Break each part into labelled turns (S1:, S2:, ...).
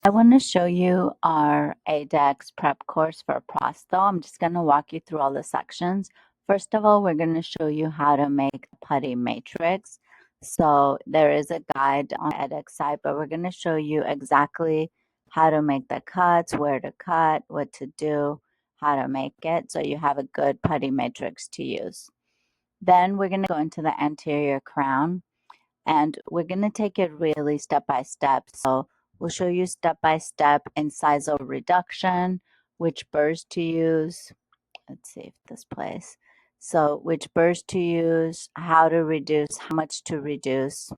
S1: I want to show you our ADEX prep course for prostho. I'm just going to walk you through all the sections. First of all, we're going to show you how to make the putty matrix. So there is a guide on the ADEX site, but we're going to show you exactly how to make the cuts, where to cut, what to do, how to make it, so you have a good putty matrix to use. Then we're going to go into the anterior crown, and we're going to take it really step by step. So we'll show you step by step incisal reduction, which burs to use. Let's see if this plays. So which burs to use, how to reduce, how much to reduce,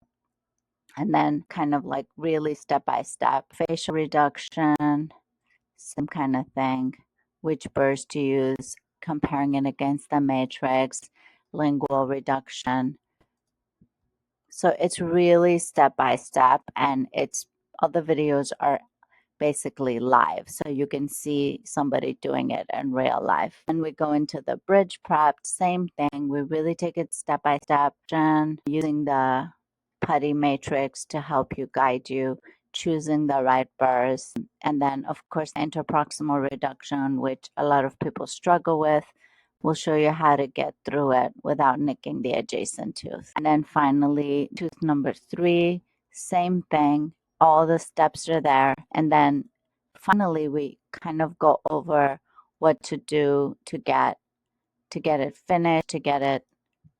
S1: and then kind of like really step by step. Facial reduction, same kind of thing. Which burs to use, comparing it against the matrix, lingual reduction. So it's really step by step, and all the videos are basically live, so you can see somebody doing it in real life. And we go into the bridge prep, same thing. We really take it step by step, using the putty matrix to help you, guide you, choosing the right burs. And then of course interproximal reduction, which a lot of people struggle with. We'll show you how to get through it without nicking the adjacent tooth. And then finally, tooth number 3, same thing. All the steps are there. And then finally, we kind of go over what to do to get it finished, to get it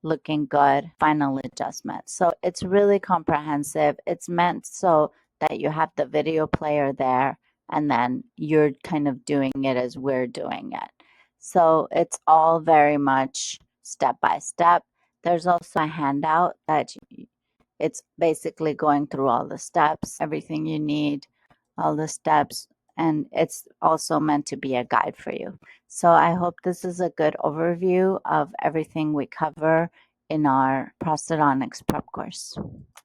S1: looking good, final adjustment. So it's really comprehensive. It's meant so that you have the video player there, and then you're kind of doing it as we're doing it. So it's all very much step by step. There's also a handout that it's basically going through all the steps, everything you need, all the steps, and it's also meant to be a guide for you. So I hope this is a good overview of everything we cover in our prosthodontics prep course.